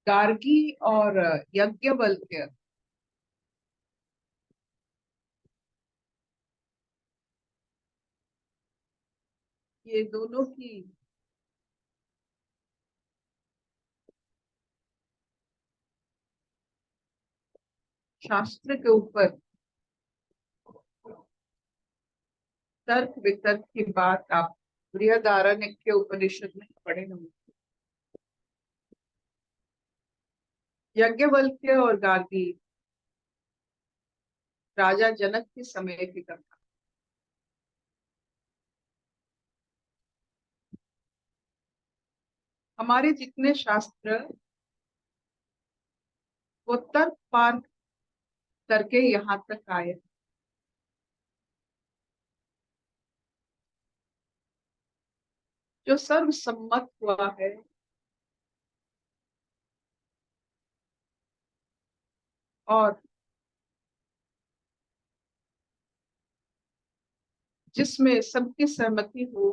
गार्गी और यज्ञवल्क्य, ये दोनों की शास्त्र के ऊपर तर्क वितर्क की बात आप बृहदारण्यक के उपनिषद में पढ़े होंगे। यज्ञवल्क्य और गार्गी राजा जनक के समय की कथा। हमारे जितने शास्त्र वो तर्क पार करके यहाँ तक आए। जो सर्वसम्मत हुआ है और जिसमें सबकी सहमति हो,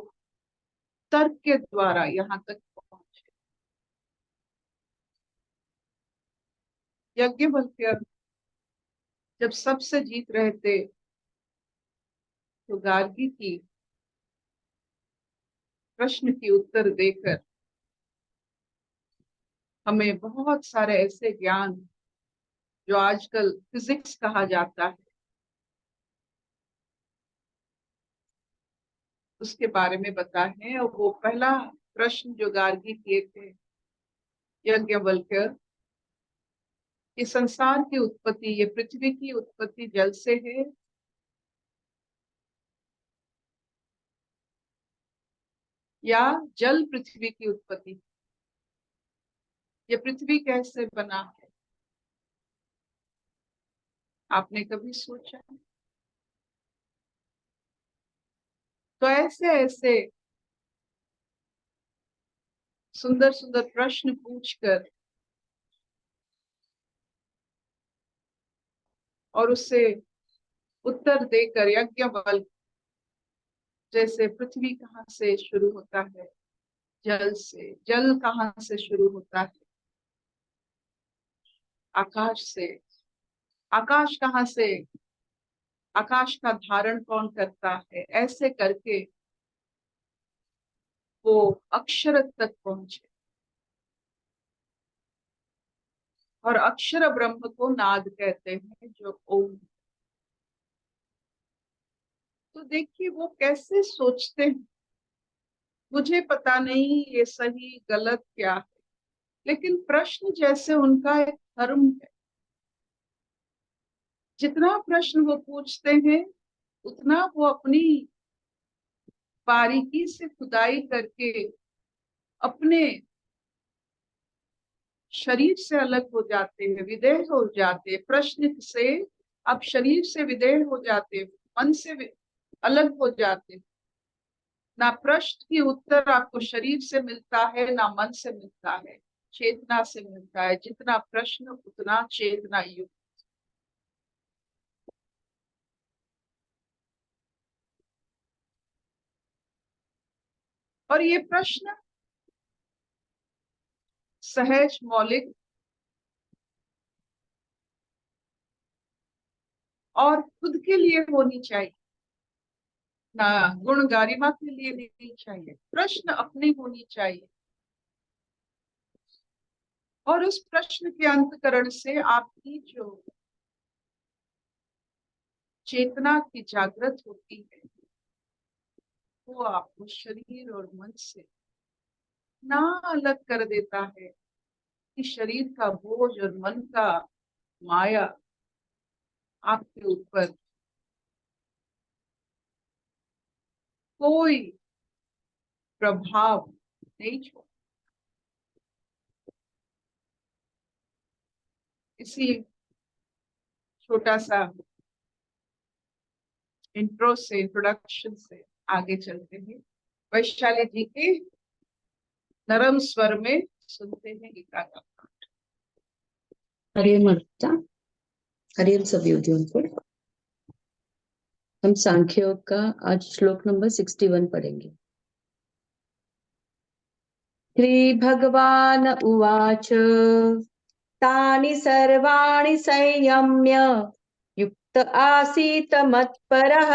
तर्क के द्वारा यहाँ तक पहुंचे। यज्ञवल्क्य जब सबसे जीत रहे थे तो गार्गी की प्रश्न की उत्तर देकर हमें बहुत सारे ऐसे ज्ञान जो आजकल फिजिक्स कहा जाता है उसके बारे में बताए। और वो पहला प्रश्न जो गार्गी किए थे यज्ञवल्क्य, कि संसार की उत्पत्ति, ये पृथ्वी की उत्पत्ति जल से है या जल पृथ्वी की उत्पत्ति, ये पृथ्वी कैसे बना है, आपने कभी सोचा? तो ऐसे ऐसे सुंदर सुंदर प्रश्न पूछकर और उससे उत्तर देकर यज्ञवल्क्य, जैसे पृथ्वी कहाँ से शुरू होता है, जल से, जल कहाँ से शुरू होता है, आकाश से, आकाश कहाँ से, आकाश का धारण कौन करता है, ऐसे करके वो अक्षर तक पहुंचे। और अक्षर ब्रह्म को नाद कहते हैं, जो ओम। तो देखिए वो कैसे सोचते हैं। मुझे पता नहीं ये सही गलत क्या है, लेकिन प्रश्न जैसे उनका एक धर्म है। जितना प्रश्न वो पूछते हैं उतना वो अपनी बारीकी से खुदाई करके अपने शरीर से अलग हो जाते हैं, विदेह हो जाते हैं प्रश्न से। अब शरीर से विदेह हो जाते हैं, मन से अलग हो जाते हैं। ना प्रश्न की उत्तर आपको शरीर से मिलता है ना मन से मिलता है, चेतना से मिलता है। जितना प्रश्न उतना चेतना युक्त। और ये प्रश्न सहज, मौलिक और खुद के लिए होनी चाहिए, ना गुण गारिमा के लिए नहीं चाहिए। प्रश्न अपनी होनी चाहिए और उस प्रश्न के अंतकरण से आपकी जो चेतना की जागृत होती है वो आपको शरीर और मन से ना अलग कर देता है कि शरीर का बोझ और मन का माया आपके ऊपर कोई प्रभाव नहीं छोड़। इसी छोटा सा इंट्रोडक्शन से आगे चलते हैं। वैशाली जी के नरम स्वर में सुनते हैं गीता का। हरिओम अर्पिता, हरिओम सब योगियों को। हम सांख्य योग का आज श्लोक नंबर 61 पढ़ेंगे। श्री भगवान उवाच तानि सर्वाणि संयम्य युक्त आसीत मत्परः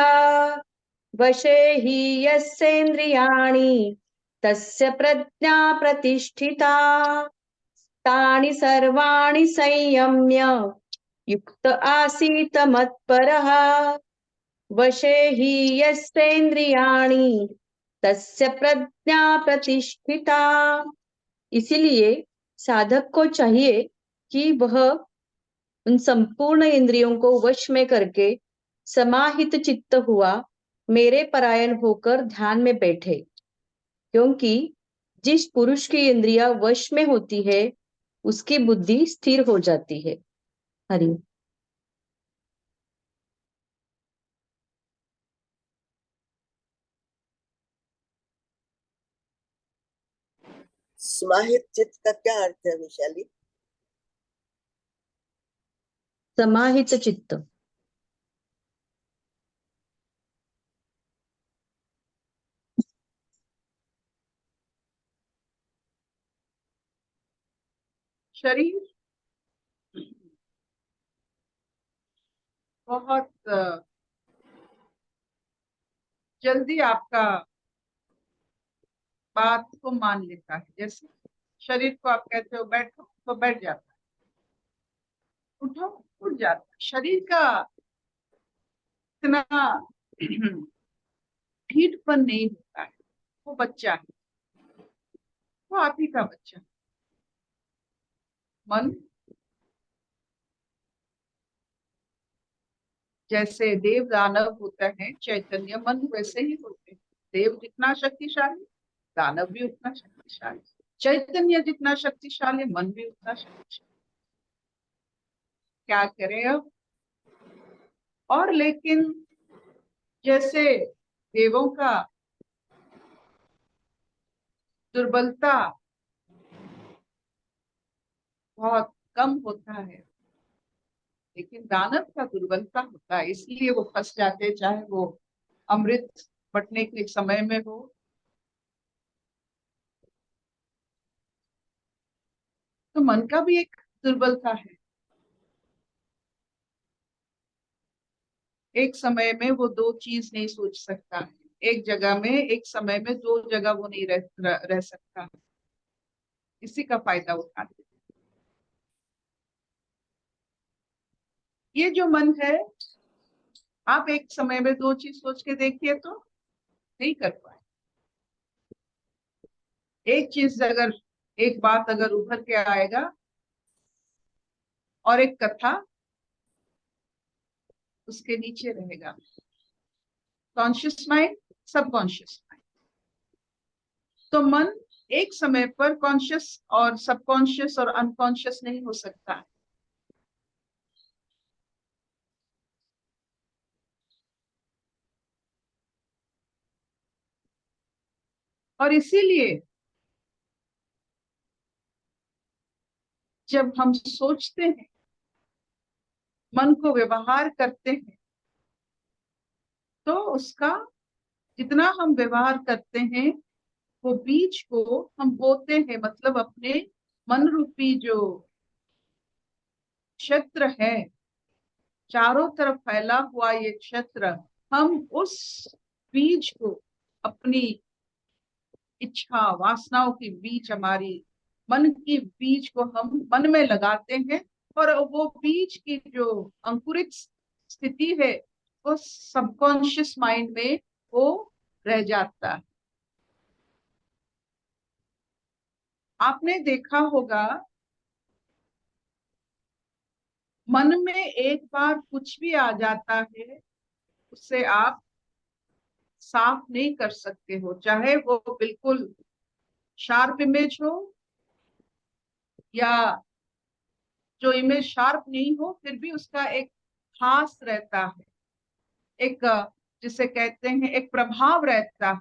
वशे हि यस्येन्द्रियाणि तस्य प्रज्ञा प्रतिष्ठिता। तानि सर्वाणि संयम्य युक्त आसीत मत्परः वशे हि यस्येन्द्रियाणि तस्य प्रज्ञा प्रतिष्ठिता। इसीलिए साधक को चाहिए कि वह उन संपूर्ण इंद्रियों को वश में करके समाहित चित्त हुआ मेरे परायण होकर ध्यान में बैठे, क्योंकि जिस पुरुष की इंद्रिया वश में होती है उसकी बुद्धि स्थिर हो जाती है। हरि समाहित चित्त का क्या अर्थ है वैशाली? समाहित चित्त शरीर बहुत जल्दी आपका बात को मान लेता है। जैसे शरीर को आप कहते हो बैठो तो बैठ जाता है, उठो उठ जाता है। शरीर का इतना ढीठपन नहीं होता है। वो बच्चा है, वो आप ही का बच्चा है। मन जैसे देव दानव होता है, चैतन्य मन वैसे ही होते हैं। देव जितना शक्तिशाली, दानव भी उतना शक्तिशाली। चैतन्य जितना शक्तिशाली, मन भी उतना शक्तिशाली। क्या करें अब? और लेकिन जैसे देवों का दुर्बलता बहुत कम होता है, लेकिन दानव का दुर्बलता होता है, इसलिए वो फंस जाते हैं, चाहे वो अमृत बटने के समय में हो। तो मन का भी एक दुर्बलता है। एक समय में वो दो चीज नहीं सोच सकता है, एक जगह में एक समय में दो जगह वो नहीं रह सकता। इसी का फायदा उठाते। ये जो मन है, आप एक समय में दो चीज सोच के देखिए तो नहीं कर पाए। एक चीज अगर, एक बात अगर उभर के आएगा और एक कथा उसके नीचे रहेगा, कॉन्शियस माइंड, सबकॉन्शियस माइंड। तो मन एक समय पर कॉन्शियस और सबकॉन्शियस और अनकॉन्शियस नहीं हो सकता। और इसीलिए जब हम सोचते हैं, मन को व्यवहार करते हैं, तो उसका जितना हम व्यवहार करते हैं वो बीज को हम बोते हैं। मतलब अपने मन रूपी जो क्षेत्र है, चारों तरफ फैला हुआ ये क्षेत्र, हम उस बीज को, अपनी इच्छा वासनाओं की बीज, हमारी मन की बीज को हम मन में लगाते हैं, और वो बीज की जो अंकुरित स्थिति है वो सबकॉन्शियस माइंड में वो रह जाता है। आपने देखा होगा, मन में एक बार कुछ भी आ जाता है, उससे आप साफ नहीं कर सकते हो, चाहे वो बिल्कुल शार्प इमेज हो या जो इमेज शार्प नहीं हो, फिर भी उसका एक खास रहता है, एक जिसे कहते हैं एक प्रभाव रहता है।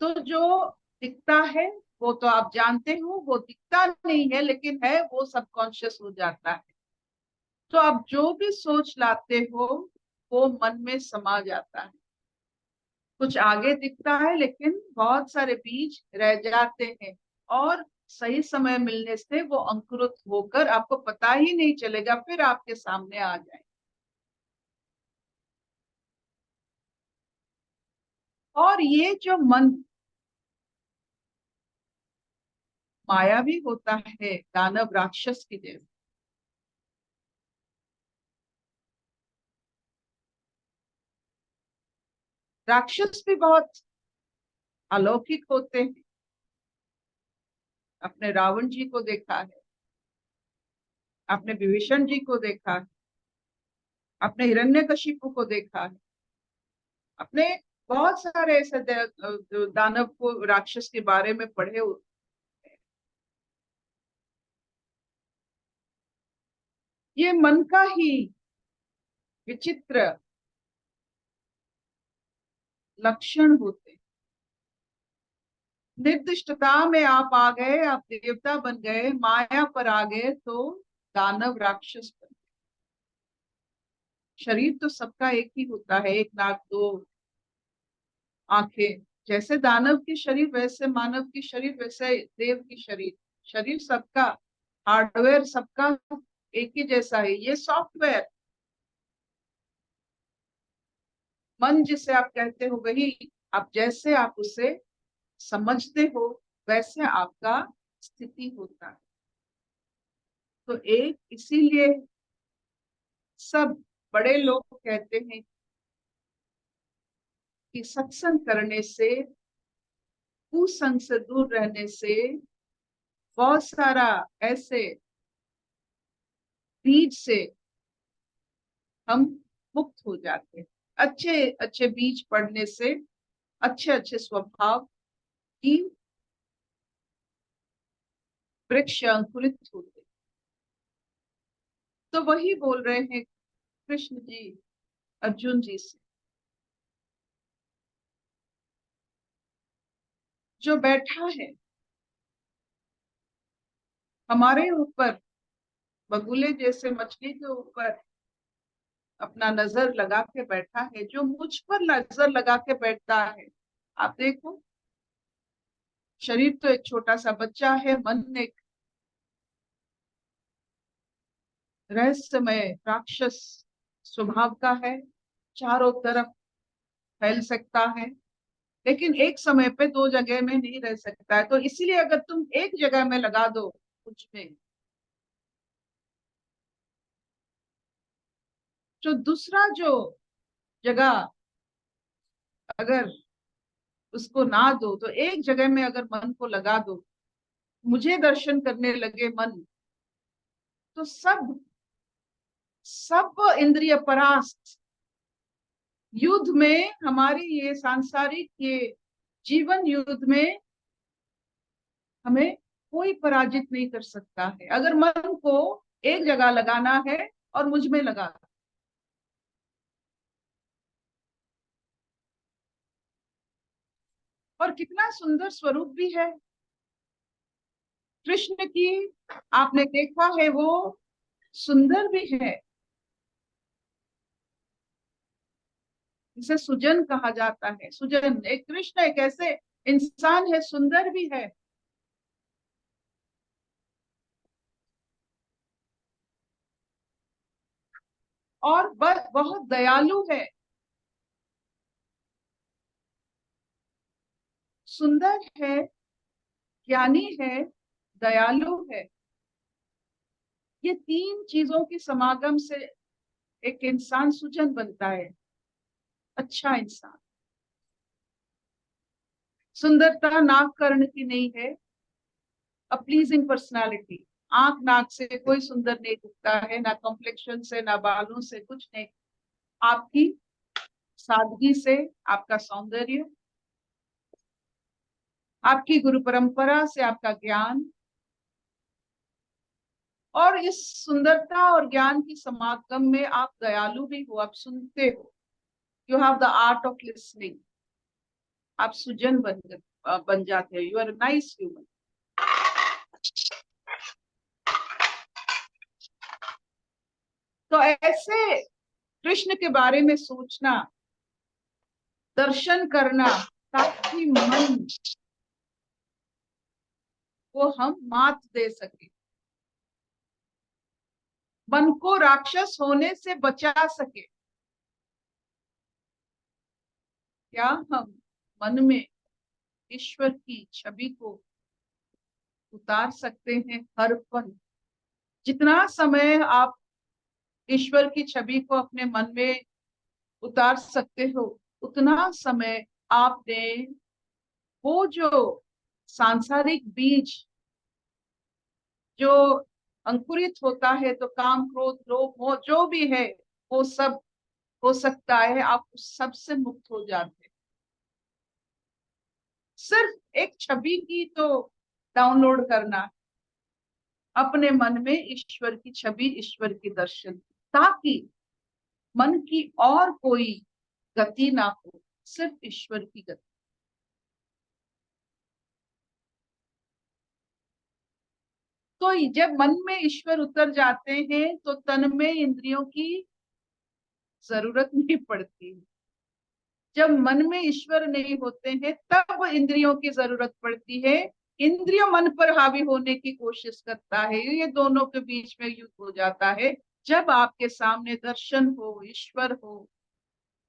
तो जो दिखता है वो तो आप जानते हो, वो दिखता नहीं है लेकिन है, वो सबकॉन्शियस हो जाता है। तो आप जो भी सोच लाते हो वो मन में समा जाता है। कुछ आगे दिखता है लेकिन बहुत सारे बीज रह जाते हैं, और सही समय मिलने से वो अंकुरित होकर आपको पता ही नहीं चलेगा, फिर आपके सामने आ जाए। और ये जो मन माया भी होता है, दानव राक्षस की जैसे। राक्षस भी बहुत अलौकिक होते हैं। आपने रावण जी को देखा है, आपने विभीषण जी को देखा है, आपने हिरण्यकशिपु को देखा है, आपने बहुत सारे ऐसे दानव को, राक्षस के बारे में पढ़े हो। ये मन का ही विचित्र लक्षण होते। निर्दिष्टता में आप आ गए, आप देवता बन गए, माया पर आ गए तो दानव राक्षस बन गए। शरीर तो सबका एक ही होता है, एक नाक दो आंखें। जैसे दानव की शरीर वैसे मानव की शरीर, वैसे देव की शरीर। शरीर सबका, हार्डवेयर सबका एक ही जैसा है, ये सॉफ्टवेयर। मन जिसे आप कहते हो, वही आप जैसे आप उसे समझते हो वैसे आपका स्थिति होता है। तो एक इसीलिए सब बड़े लोग कहते हैं कि सत्संग करने से, कुसंग से दूर रहने से बहुत सारा ऐसे बीज से हम मुक्त हो जाते हैं। अच्छे अच्छे बीज पड़ने से अच्छे अच्छे स्वभाव की वृक्ष अंकुरित होते। तो वही बोल रहे हैं कृष्ण जी अर्जुन जी से, जो बैठा है हमारे ऊपर, बगुले जैसे मछली के ऊपर अपना नजर लगा के बैठा है, जो मुझ पर नजर लगा के बैठता है। आप देखो, शरीर तो एक छोटा सा बच्चा है, मन एक रहस्यमय राक्षस स्वभाव का है, चारों तरफ फैल सकता है, लेकिन एक समय पे दो जगह में नहीं रह सकता है। तो इसीलिए अगर तुम एक जगह में लगा दो कुछ में, जो दूसरा जो जगह अगर उसको ना दो, तो एक जगह में अगर मन को लगा दो, मुझे दर्शन करने लगे मन, तो सब सब इंद्रिय परास्त युद्ध में, हमारी ये सांसारिक ये जीवन युद्ध में हमें कोई पराजित नहीं कर सकता है, अगर मन को एक जगह लगाना है और मुझ में लगा। और कितना सुंदर स्वरूप भी है कृष्ण की, आपने देखा है, वो सुंदर भी है, इसे सुजन कहा जाता है। सुजन, एक कृष्ण एक ऐसे इंसान है, सुंदर भी है, और बहुत दयालु है। सुंदर है, ज्ञानी है, दयालु है। ये तीन चीजों के समागम से एक इंसान सुजन बनता है, अच्छा इंसान। सुंदरता नाक कर्ण की नहीं है, अ प्लीजिंग पर्सनालिटी। आंख नाक से कोई सुंदर नहीं दिखता है, ना कॉम्प्लेक्शन से, ना बालों से, कुछ नहीं। आपकी सादगी से आपका सौंदर्य, आपकी गुरु परंपरा से आपका ज्ञान, और इस सुंदरता और ज्ञान की समागम में आप दयालु भी हो, आप सुनते हो। You have the art of listening. आप सुजन बन जाते हो। You are nice human. तो ऐसे कृष्ण के बारे में सोचना, दर्शन करना, ताकि मन को हम मात दे सके, मन को राक्षस होने से बचा सके। क्या हम मन में ईश्वर की छवि को उतार सकते हैं हर पल? जितना समय आप ईश्वर की छवि को अपने मन में उतार सकते हो, उतना समय आपने वो जो सांसारिक बीज जो अंकुरित होता है, तो काम क्रोध लोभ मोह जो भी है, वो सब हो सकता है आप उस सब से मुक्त हो जाते। सिर्फ एक छवि की तो डाउनलोड करना, अपने मन में ईश्वर की छवि, ईश्वर के दर्शन, ताकि मन की और कोई गति ना हो, सिर्फ ईश्वर की गति। तो जब मन में ईश्वर उतर जाते हैं तो तन में इंद्रियों की जरूरत नहीं पड़ती। जब मन में ईश्वर नहीं होते हैं तब इंद्रियों की जरूरत पड़ती है। इंद्रिय मन पर हावी होने की कोशिश करता है, ये दोनों के बीच में युद्ध हो जाता है। जब आपके सामने दर्शन हो, ईश्वर हो,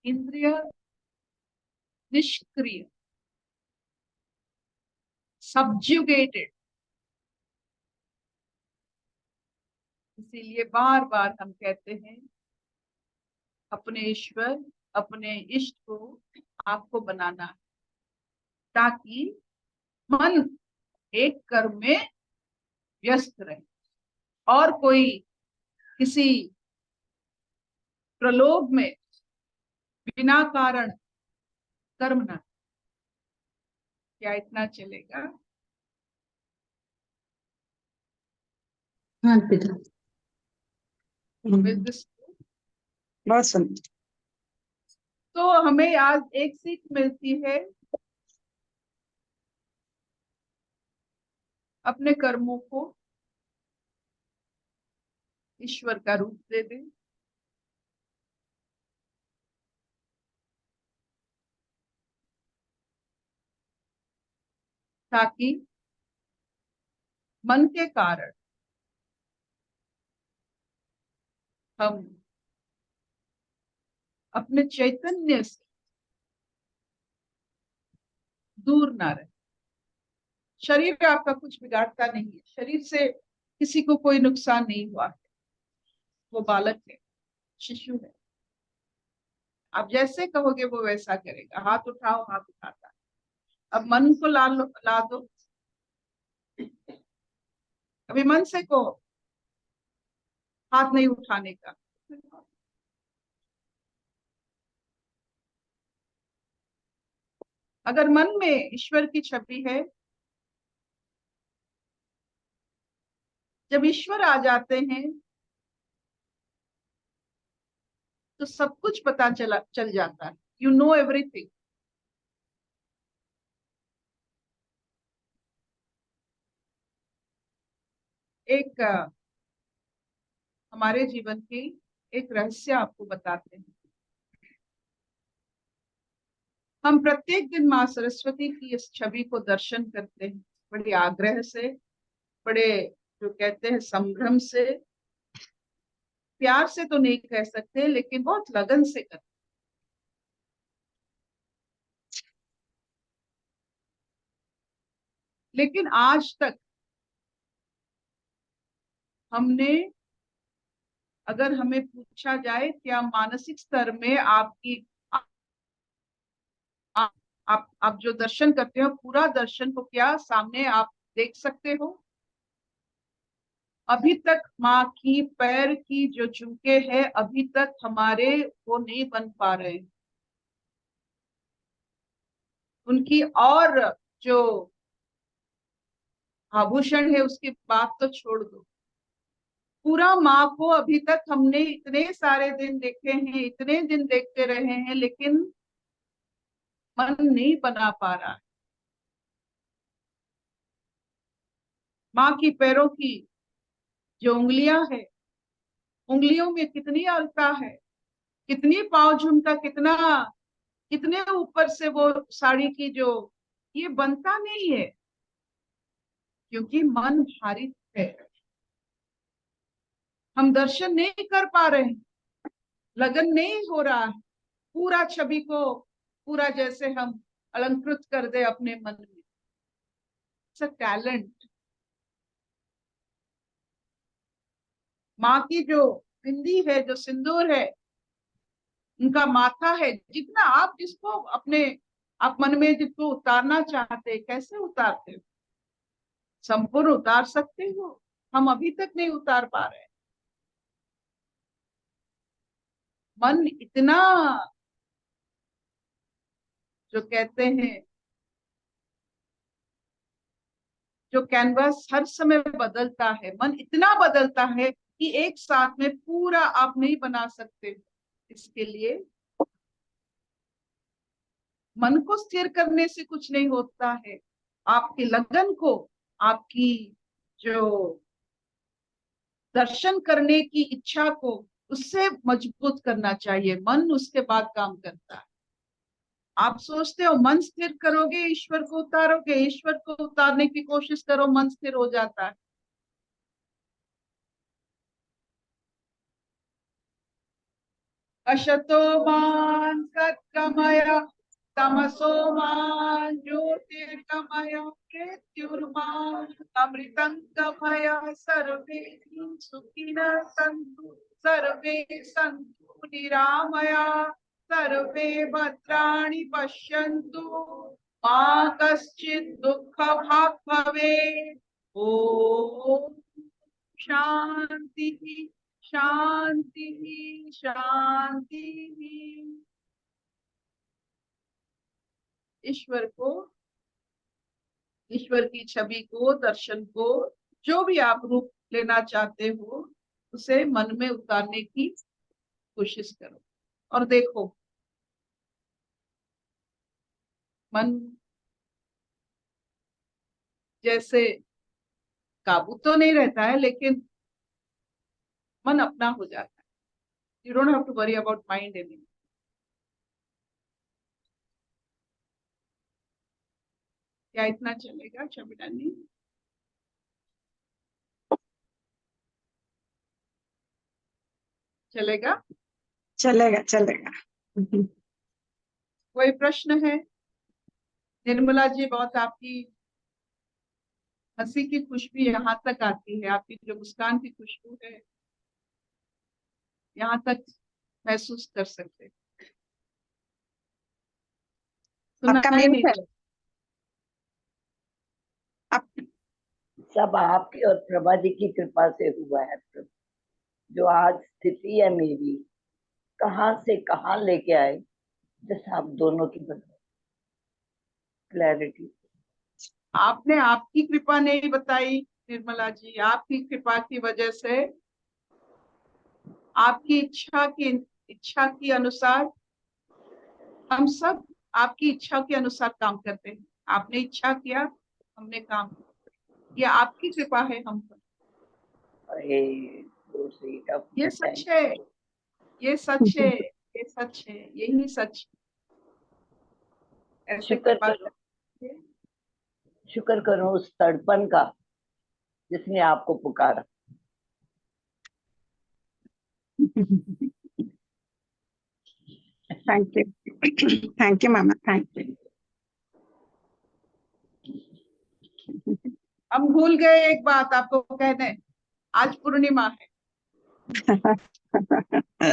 इंद्रिय निष्क्रिय, सब्जुगेटेड। इसीलिए बार बार हम कहते हैं अपने ईश्वर, अपने इष्ट को आपको बनाना है, ताकि मन एक कर्म में व्यस्त रहे और कोई किसी प्रलोभ में बिना कारण कर्म ना। क्या इतना चलेगा? हाँ पिता। With this, बहुत सुंदर। तो हमें आज एक सीख मिलती है, अपने कर्मों को ईश्वर का रूप दे दें, ताकि मन के कारण हम अपने चैतन्य से दूर ना रहे। शरीर आपका कुछ बिगाड़ता नहीं है, शरीर से किसी को कोई नुकसान नहीं हुआ है। वो बालक है, शिशु है। आप जैसे कहोगे वो वैसा करेगा। हाथ उठाओ, हाथ उठाता है। अब मन को ला दो। अभी मन से कहो हाथ नहीं उठाने का। अगर मन में ईश्वर की छवि है, जब ईश्वर आ जाते हैं तो सब कुछ पता चल जाता है। You know everything. एक हमारे जीवन की एक रहस्य आपको बताते हैं। हम प्रत्येक दिन माँ सरस्वती की इस छवि को दर्शन करते हैं, बड़े आग्रह से, बड़े जो कहते हैं संभ्रम से, प्यार से तो नहीं कह सकते, लेकिन बहुत लगन से करते। लेकिन आज तक हमने, अगर हमें पूछा जाए क्या मानसिक स्तर में आपकी आप जो दर्शन करते हो, पूरा दर्शन को क्या सामने आप देख सकते हो? अभी तक माँ की पैर की जो झुमके हैं, अभी तक हमारे वो नहीं बन पा रहे। उनकी और जो आभूषण है उसकी बात तो छोड़ दो, पूरा माँ को अभी तक हमने इतने सारे दिन देखे हैं, इतने दिन देखते रहे हैं, लेकिन मन नहीं बना पा रहा है। माँ की पैरों की जो उंगलियां है, उंगलियों में कितनी अलता है, कितनी पाँव झुमका, कितना कितने ऊपर से वो साड़ी की जो, ये बनता नहीं है क्योंकि मन भारी है। हम दर्शन नहीं कर पा रहे हैं, लगन नहीं हो रहा है, पूरा छवि को पूरा जैसे हम अलंकृत कर दे अपने मन में। It's a talent. माँ की जो बिंदी है, जो सिंदूर है, उनका माथा है, जितना आप जिसको अपने आप मन में जिसको उतारना चाहते कैसे उतारते हो? संपूर्ण उतार सकते हो, हम अभी तक नहीं उतार पा रहे। मन इतना, जो कहते हैं, जो कैनवास हर समय बदलता है, मन इतना बदलता है कि एक साथ में पूरा आप नहीं बना सकते। इसके लिए मन को स्थिर करने से कुछ नहीं होता है, आपकी लगन को, आपकी जो दर्शन करने की इच्छा को, उससे मजबूत करना चाहिए। मन उसके बाद काम करता है। आप सोचते हो मन स्थिर करोगे ईश्वर को उतारोगे, ईश्वर को उतारने की कोशिश करो, मन स्थिर हो जाता है। अशतो मान सत्कमय, तमसो मान ज्योतिर्गमय, मृत्युर्मान अमृतंगमय। सर्वे सुखिनः सन्तु, सर्वे सन्तु निरामया, सर्वे भद्राणि पश्यन्तु, मा कश्चित् दुःखभाग् भवेत्। ओम शांति शांति शांति। ईश्वर को, ईश्वर की छवि को, दर्शन को, जो भी आप रूप लेना चाहते हो, उसे मन में उतारने की कोशिश करो और देखो मन जैसे काबू तो नहीं रहता है, लेकिन मन अपना हो जाता है। You don't have to worry about mind any. क्या इतना चलेगा शबिनानी? चलेगा? चलेगा चलेगा। कोई प्रश्न है? निर्मला जी, बहुत आपकी हंसी की खुशबू यहाँ तक आती है, आपकी जो मुस्कान की खुशबू है यहाँ तक महसूस कर सकते। आपका सुनाई म्यूट नहीं है। दे। आप सब आपकी और प्रभा जी की कृपा से हुआ है प्रभु। जो आज स्थिति है मेरी, कहाँ से कहाँ लेके आए, जैसे आप दोनों की क्लैरिटी। आपने आपकी कृपा नहीं बताई निर्मला जी, आपकी कृपा की वजह से, आपकी इच्छा की अनुसार हम सब आपकी इच्छा के अनुसार काम करते हैं। आपने इच्छा किया, हमने काम किया। ये आपकी कृपा है हम पर। ये सच है, ये सच है, ये सच है, यही सच है। ऐसे शुक्र कृपा करो, करके शुक्र करो उस तड़पन का जिसने आपको पुकारा। Thank you thank you mama, thank you. हम भूल गए एक बात आपको कहने, आज पूर्णिमा है।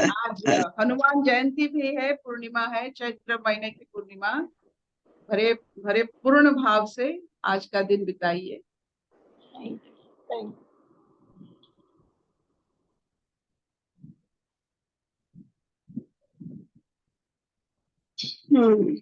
आज हनुमान जयंती भी है, पूर्णिमा है, चैत्र महीने की पूर्णिमा। भरे भरे पूर्ण भाव से आज का दिन बिताइए। Thank hmm